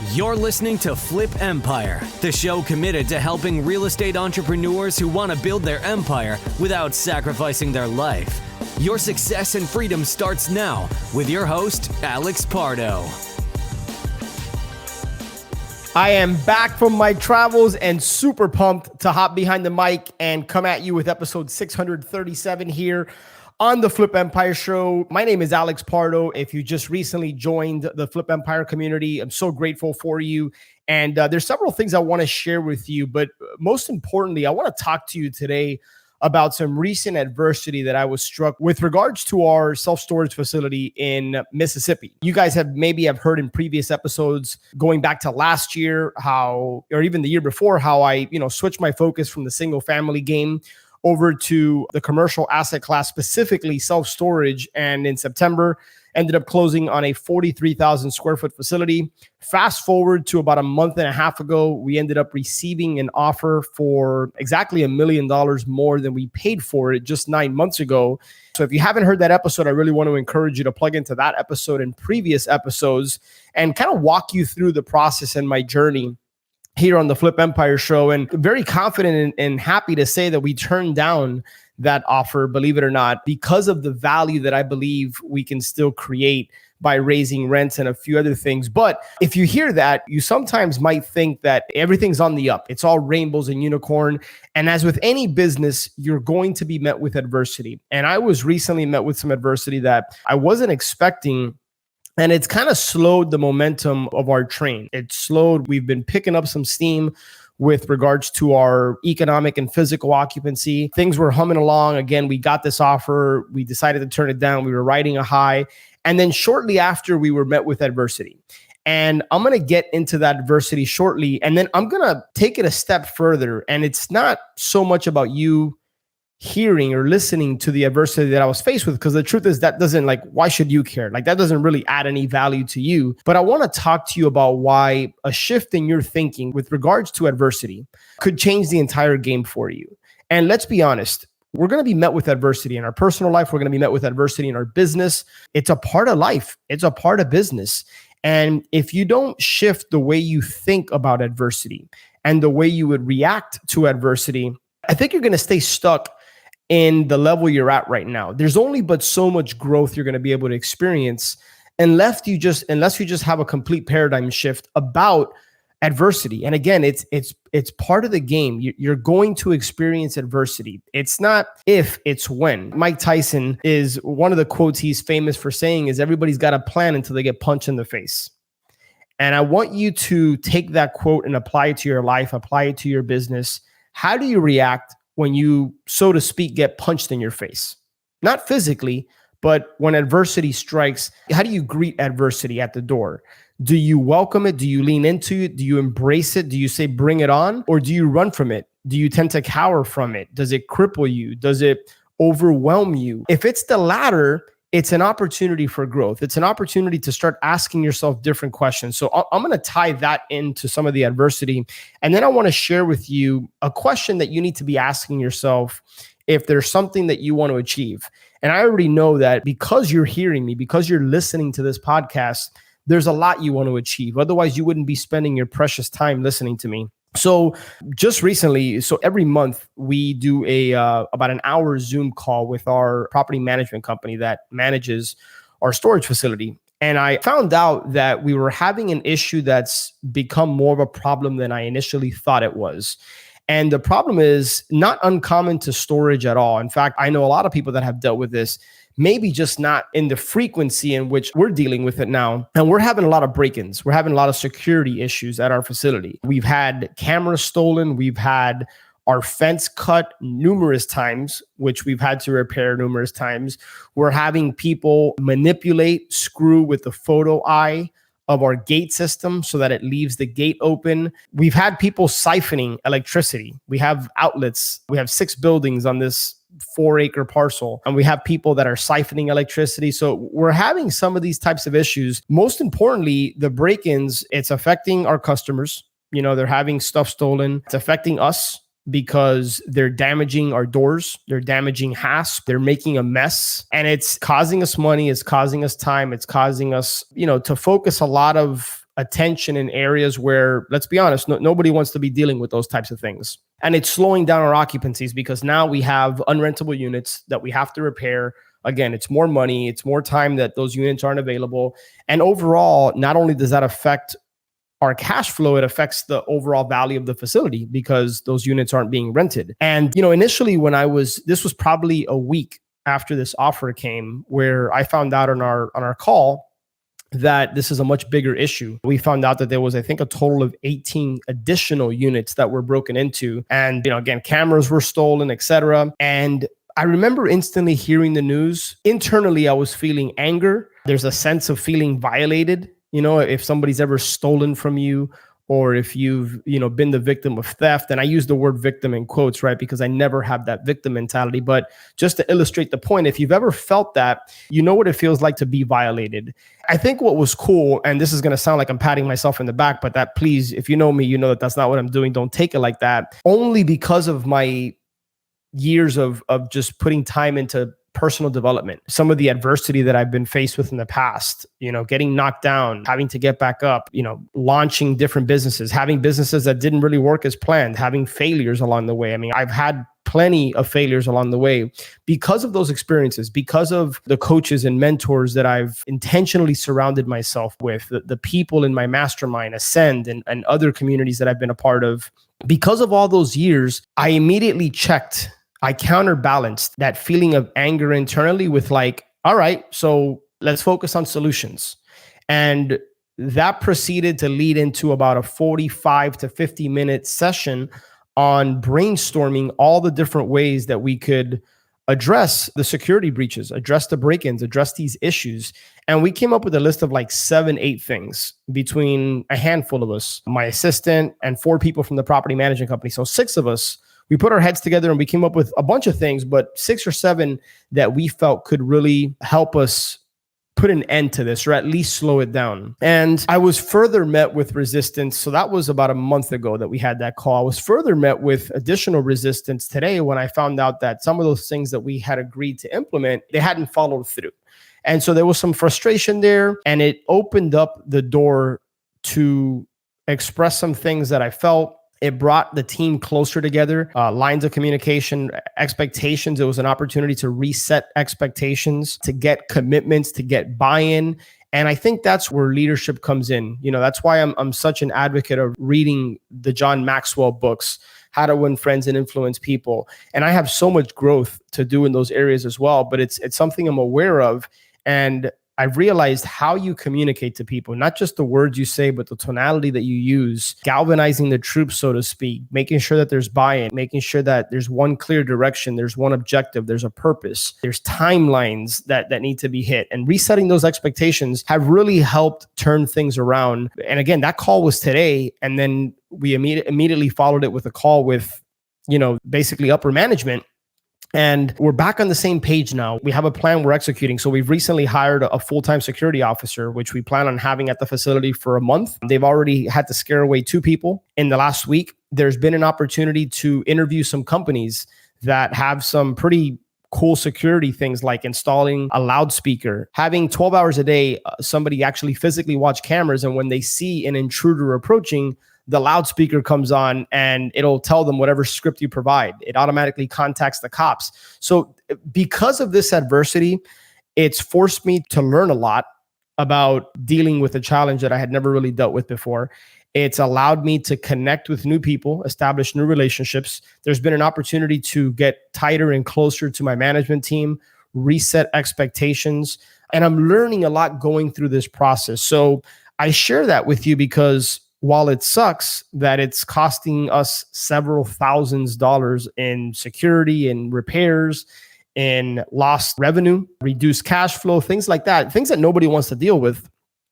You're listening to Flip Empire, the show committed to helping real estate entrepreneurs who want to build their empire without sacrificing their life. Your success and freedom starts now with your host, Alex Pardo. I am back from my travels and super pumped to hop behind the mic and come at you with episode 637 here on the Flip Empire Show. My name is Alex Pardo. If you just recently joined the Flip Empire community, I'm so grateful for you. And there's several things I want to share with you, but most importantly, I want to talk to you today about some recent adversity that I was struck with regards to our self-storage facility in Mississippi. You guys have heard in previous episodes going back to last year, or even the year before, how I, switched my focus from the single family game over to the commercial asset class, specifically self-storage. And in September, ended up closing on a 43,000 square foot facility. Fast forward to about a month and a half ago, we ended up receiving an offer for exactly $1 million more than we paid for it just 9 months ago. So if you haven't heard that episode, I really want to encourage you to plug into that episode and previous episodes and kind of walk you through the process and my journey here on the Flip Empire Show. And very confident and happy to say that we turned down that offer, believe it or not, because of the value that I believe we can still create by raising rents and a few other things. But if you hear that, you sometimes might think that everything's on the up. It's all rainbows and unicorn. And as with any business, you're going to be met with adversity. And I was recently met with some adversity that I wasn't expecting. And it's kind of slowed the momentum of our train. It's slowed. We've been picking up some steam with regards to our economic and physical occupancy. Things were humming along. Again, we got this offer. We decided to turn it down. We were riding a high. And then shortly after, we were met with adversity. And I'm going to get into that adversity shortly. And then I'm going to take it a step further. And it's not so much about you hearing or listening to the adversity that I was faced with, because the truth is that doesn't, why should you care? That doesn't really add any value to you. But I want to talk to you about why a shift in your thinking with regards to adversity could change the entire game for you. And let's be honest, we're going to be met with adversity in our personal life. We're going to be met with adversity in our business. It's a part of life. It's a part of business. And if you don't shift the way you think about adversity and the way you would react to adversity, I think you're going to stay stuck in the level you're at right now. There's only but so much growth you're going to be able to experience unless you just have a complete paradigm shift about adversity. And again, it's part of the game. You're going to experience adversity. It's not if, it's when. Mike Tyson is one of the quotes he's famous for saying is everybody's got a plan until they get punched in the face. And I want you to take that quote and apply it to your life, apply it to your business. How do you react when you, so to speak, get punched in your face? Not physically, but when adversity strikes, how do you greet adversity at the door? Do you welcome it? Do you lean into it? Do you embrace it? Do you say, bring it on? Or do you run from it? Do you tend to cower from it? Does it cripple you? Does it overwhelm you? If it's the latter, it's an opportunity for growth. It's an opportunity to start asking yourself different questions. So I'm going to tie that into some of the adversity. And then I want to share with you a question that you need to be asking yourself if there's something that you want to achieve. And I already know that because you're hearing me, because you're listening to this podcast, there's a lot you want to achieve. Otherwise, you wouldn't be spending your precious time listening to me. So just recently, every month we do about an hour Zoom call with our property management company that manages our storage facility. And I found out that we were having an issue that's become more of a problem than I initially thought it was. And the problem is not uncommon to storage at all. In fact, I know a lot of people that have dealt with this, maybe just not in the frequency in which we're dealing with it now. And we're having a lot of break-ins. We're having a lot of security issues at our facility. We've had cameras stolen. We've had our fence cut numerous times, which we've had to repair numerous times. We're having people manipulate, screw with the photo eye of our gate system so that it leaves the gate open. We've had people siphoning electricity. We have outlets. We have 6 buildings on this 4-acre parcel, and we have people that are siphoning electricity. So we're having some of these types of issues. Most importantly, the break-ins, it's affecting our customers. They're having stuff stolen. It's affecting us because they're damaging our doors, they're damaging hasp, they're making a mess, and it's causing us money, it's causing us time, it's causing us, to focus a lot of attention in areas where, let's be honest, nobody wants to be dealing with those types of things. And it's slowing down our occupancies because now we have unrentable units that we have to repair. Again, it's more money, it's more time that those units aren't available. And overall, not only does that affect our cash flow, it affects the overall value of the facility because those units aren't being rented. And, initially this was probably a week after this offer came, where I found out on our call that this is a much bigger issue. We found out that there was, I think, a total of 18 additional units that were broken into. And, again, cameras were stolen, etc. And I remember instantly hearing the news. Internally, I was feeling anger. There's a sense of feeling violated. If somebody's ever stolen from you, or if you've, been the victim of theft. And I use the word victim in quotes, right? Because I never have that victim mentality. But just to illustrate the point, if you've ever felt that, you know what it feels like to be violated. I think what was cool, and this is going to sound like I'm patting myself in the back, but that, please, if you know me, you know that that's not what I'm doing. Don't take it like that. Only because of my years of just putting time into personal development, some of the adversity that I've been faced with in the past, getting knocked down, having to get back up, launching different businesses, having businesses that didn't really work as planned, having failures along the way. I mean, I've had plenty of failures along the way because of those experiences, because of the coaches and mentors that I've intentionally surrounded myself with, the people in my mastermind, Ascend, and other communities that I've been a part of. Because of all those years, I immediately I counterbalanced that feeling of anger internally with all right, so let's focus on solutions. And that proceeded to lead into about a 45 to 50 minute session on brainstorming all the different ways that we could address the security breaches, address the break-ins, address these issues. And we came up with a list of 7-8 things between a handful of us, my assistant, and 4 people from the property management company. So 6 of us. We put our heads together and we came up with a bunch of things, but 6 or 7 that we felt could really help us put an end to this, or at least slow it down. And I was further met with resistance. So that was about a month ago that we had that call. I was further met with additional resistance today when I found out that some of those things that we had agreed to implement, they hadn't followed through. And so there was some frustration there, and it opened up the door to express some things that I felt. It brought the team closer together, lines of communication, expectations. It was an opportunity to reset expectations, to get commitments, to get buy-in. And I think that's where leadership comes in. That's why I'm such an advocate of reading the John Maxwell books, How to Win Friends and Influence People. And I have so much growth to do in those areas as well, but it's something I'm aware of. And I've realized how you communicate to people, not just the words you say, but the tonality that you use, galvanizing the troops, so to speak, making sure that there's buy-in, making sure that there's one clear direction, there's one objective, there's a purpose, there's timelines that need to be hit. And resetting those expectations have really helped turn things around. And again, that call was today. And then we immediately followed it with a call with, basically upper management. And we're back on the same page now. We have a plan we're executing. So we've recently hired a full-time security officer, which we plan on having at the facility for a month. They've already had to scare away 2 people in the last week. There's been an opportunity to interview some companies that have some pretty cool security things, like installing a loudspeaker, having 12 hours a day, somebody actually physically watch cameras. And when they see an intruder approaching, the loudspeaker comes on and it'll tell them whatever script you provide. It automatically contacts the cops. So because of this adversity, it's forced me to learn a lot about dealing with a challenge that I had never really dealt with before. It's allowed me to connect with new people, establish new relationships. There's been an opportunity to get tighter and closer to my management team, reset expectations, and I'm learning a lot going through this process. So I share that with you because while it sucks that it's costing us several $1,000s in security and repairs, in lost revenue, reduced cash flow, things like that, things that nobody wants to deal with,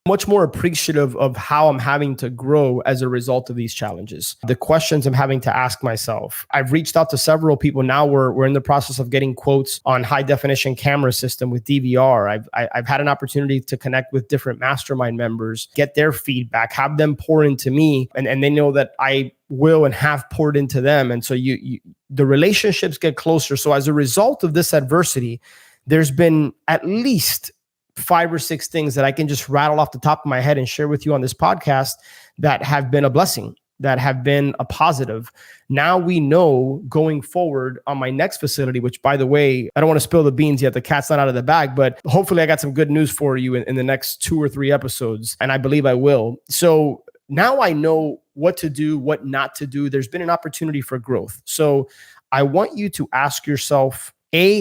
much more appreciative of how I'm having to grow as a result of these challenges. The questions I'm having to ask myself. I've reached out to several people. Now we're in the process of getting quotes on high definition camera system with DVR. I've had an opportunity to connect with different mastermind members, get their feedback, have them pour into me, and they know that I will and have poured into them. And so the relationships get closer. So as a result of this adversity, there's been at least 5 or 6 things that I can just rattle off the top of my head and share with you on this podcast that have been a blessing, that have been a positive. Now we know going forward on my next facility, which, by the way, I don't want to spill the beans yet. The cat's not out of the bag, but hopefully I got some good news for you in the next 2 or 3 episodes. And I believe I will. So now I know what to do, what not to do. There's been an opportunity for growth. So I want you to ask yourself,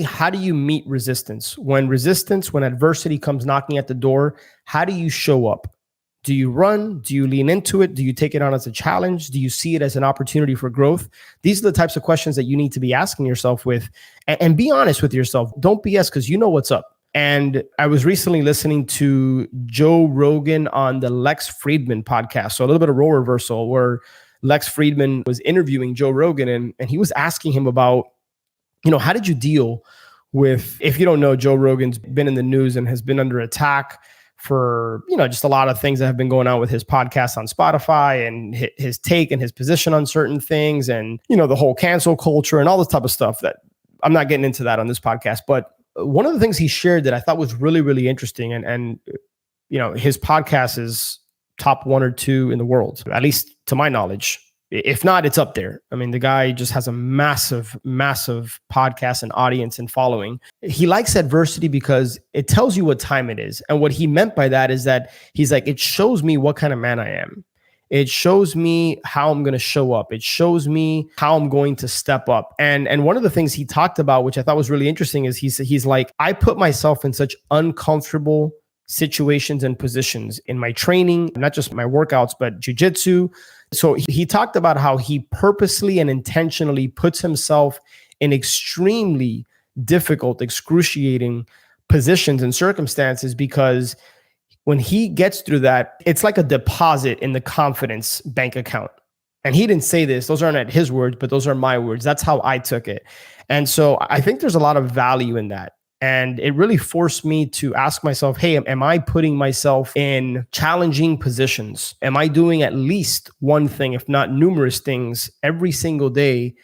how do you meet resistance? When adversity comes knocking at the door, how do you show up? Do you run? Do you lean into it? Do you take it on as a challenge? Do you see it as an opportunity for growth? These are the types of questions that you need to be asking yourself with, and be honest with yourself. Don't BS, because you know what's up. And I was recently listening to Joe Rogan on the Lex Fridman podcast. So a little bit of role reversal, where Lex Fridman was interviewing Joe Rogan, and he was asking him about, how did you deal with, if you don't know, Joe Rogan's been in the news and has been under attack for, just a lot of things that have been going on with his podcast on Spotify, and his take and his position on certain things, and, the whole cancel culture and all this type of stuff that I'm not getting into that on this podcast. But one of the things he shared that I thought was really, really interesting, and his podcast is top 1 or 2 in the world, at least to my knowledge. If not, it's up there. I mean, the guy just has a massive, massive podcast and audience and following. He likes adversity because it tells you what time it is. And what he meant by that is that he's like, it shows me what kind of man I am. It shows me how I'm going to show up. It shows me how I'm going to step up. And one of the things he talked about, which I thought was really interesting, is he's like, I put myself in such uncomfortable situations and positions in my training, not just my workouts, but jujitsu. So he talked about how he purposely and intentionally puts himself in extremely difficult, excruciating positions and circumstances, because when he gets through that, it's like a deposit in the confidence bank account. And he didn't say this, those aren't his words, but those are my words. That's how I took it. And so I think there's a lot of value in that. And it really forced me to ask myself, hey, am I putting myself in challenging positions? Am I doing at least one thing, if not numerous things, every single day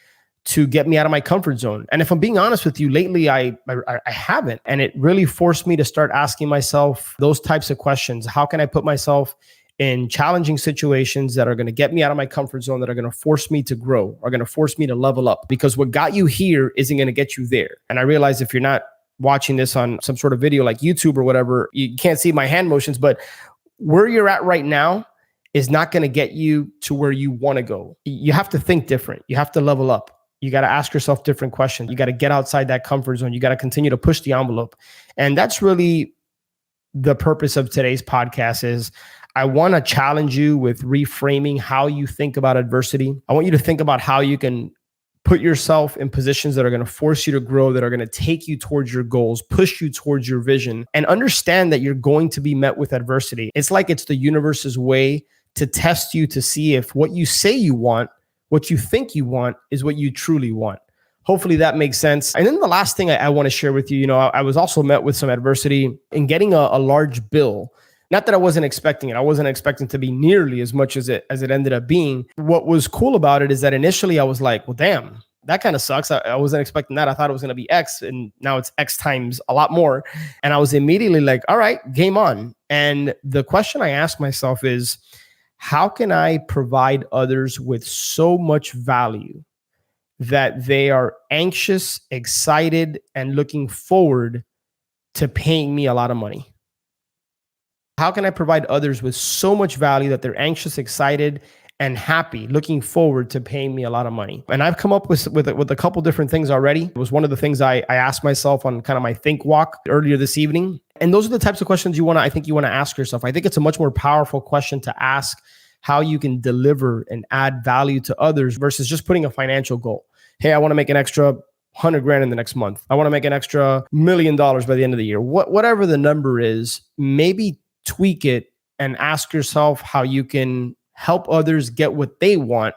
to get me out of my comfort zone? And if I'm being honest with you, lately I haven't. And it really forced me to start asking myself those types of questions. How can I put myself in challenging situations that are going to get me out of my comfort zone, that are going to force me to grow, are going to force me to level up? Because what got you here isn't going to get you there. And I realize if you're not watching this on some sort of video like YouTube or whatever, you can't see my hand motions, but where you're at right now is not going to get you to where you want to go. You have to think different. You have to level up. You got to ask yourself different questions. You got to get outside that comfort zone. You got to continue to push the envelope. And that's really the purpose of today's podcast. Is I want to challenge you with reframing how you think about adversity. I want you to think about how you can put yourself in positions that are going to force you to grow, that are going to take you towards your goals, push you towards your vision, and understand that you're going to be met with adversity. It's like it's the universe's way to test you, to see if what you say you want, what you think you want, is what you truly want. Hopefully that makes sense. And then the last thing I want to share with you, I was also met with some adversity in getting a large bill. Not that I wasn't expecting it. I wasn't expecting to be nearly as much as it ended up being. What was cool about it is that initially I was like, well, damn, that kind of sucks. I wasn't expecting that. I thought it was going to be X, and now it's X times a lot more. And I was immediately like, all right, game on. And the question I asked myself is, how can I provide others with so much value that they are anxious, excited, and looking forward to paying me a lot of money? How can I provide others with so much value that they're anxious, excited, and happy, looking forward to paying me a lot of money? And I've come up with a couple different things already. It was one of the things I asked myself on kind of my think walk earlier this evening. And those are the types of questions I think you want to ask yourself. I think it's a much more powerful question to ask, how you can deliver and add value to others, versus just putting a financial goal. Hey, I want to make an extra 100 grand in the next month. I want to make an extra $1 million by the end of the year. Whatever the number is, maybe tweak it and ask yourself how you can help others get what they want,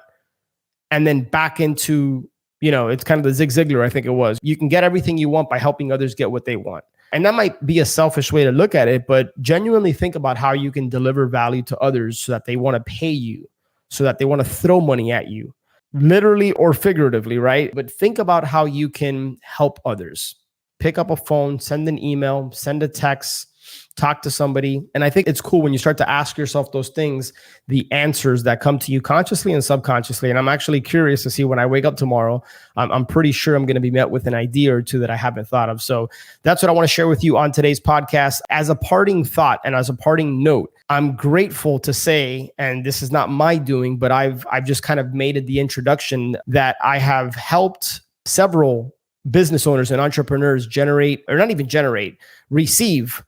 and then back into, it's kind of the Zig Ziglar, I think it was. You can get everything you want by helping others get what they want. And that might be a selfish way to look at it, but genuinely think about how you can deliver value to others so that they want to pay you, so that they want to throw money at you, literally or figuratively, right? But think about how you can help others. Pick up a phone, send an email, send a text, talk to somebody. And I think it's cool when you start to ask yourself those things, the answers that come to you consciously and subconsciously. And I'm actually curious to see when I wake up tomorrow, I'm pretty sure I'm going to be met with an idea or two that I haven't thought of. So that's what I want to share with you on today's podcast. As a parting thought and as a parting note, I'm grateful to say, and this is not my doing, but I've just kind of made it the introduction that I have helped several business owners and entrepreneurs receive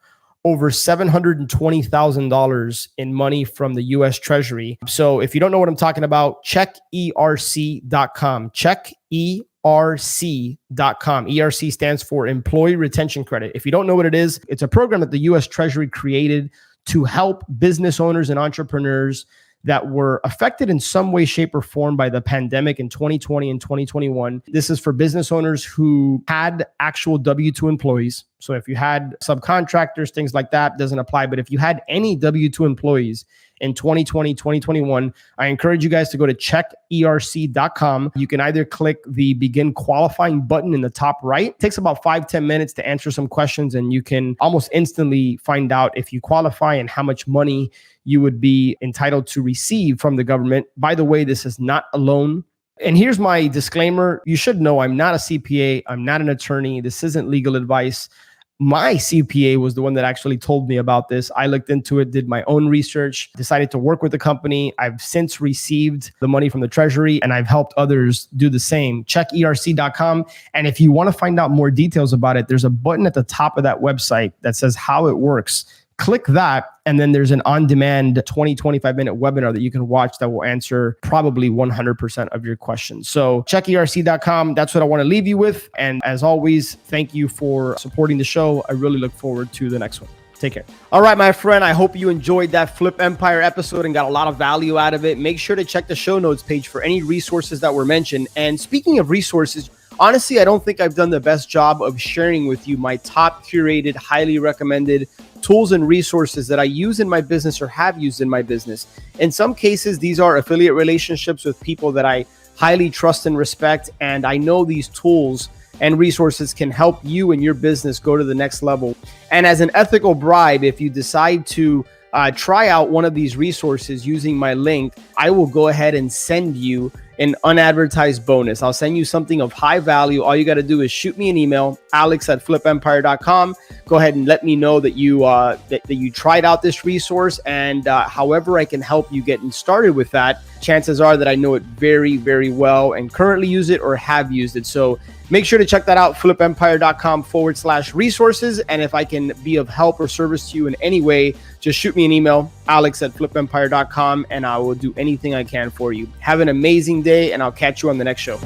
over $720,000 in money from the US Treasury. So if you don't know what I'm talking about, check ERC.com. Check ERC.com. ERC stands for Employee Retention Credit. If you don't know what it is, it's a program that the US Treasury created to help business owners and entrepreneurs that were affected in some way, shape, or form by the pandemic in 2020 and 2021. This is for business owners who had actual W-2 employees. So if you had subcontractors, things like that, doesn't apply. But if you had any W-2 employees in 2020, 2021, I encourage you guys to go to checkerc.com. You can either click the begin qualifying button in the top right. It takes about 5-10 minutes to answer some questions, and you can almost instantly find out if you qualify and how much money you would be entitled to receive from the government. By the way, this is not a loan. And here's my disclaimer. You should know I'm not a CPA. I'm not an attorney. This isn't legal advice. My CPA was the one that actually told me about this. I looked into it, did my own research, decided to work with the company. I've since received the money from the Treasury, and I've helped others do the same. Check ERC.com. And if you want to find out more details about it, there's a button at the top of that website that says how it works. Click that, and then there's an on-demand 25-minute webinar that you can watch that will answer probably 100% of your questions. So check ERC.com. That's what I want to leave you with. And as always, thank you for supporting the show. I really look forward to the next one. Take care. All right, my friend, I hope you enjoyed that Flip Empire episode and got a lot of value out of it. Make sure to check the show notes page for any resources that were mentioned. And speaking of resources, honestly, I don't think I've done the best job of sharing with you my top curated, highly recommended tools and resources that I use in my business or have used in my business. In some cases, these are affiliate relationships with people that I highly trust and respect. And I know these tools and resources can help you and your business go to the next level. And as an ethical bribe, if you decide to try out one of these resources using my link, I will go ahead and send you an unadvertised bonus. I'll send you something of high value. All you got to do is shoot me an email, alex@flipempire.com. Go ahead and let me know that you that you tried out this resource, and however I can help you getting started with that. Chances are that I know it very, very well and currently use it or have used it. So make sure to check that out, flipempire.com/resources. And if I can be of help or service to you in any way, just shoot me an email, alex@flipempire.com, and I will do anything I can for you. Have an amazing day, and I'll catch you on the next show.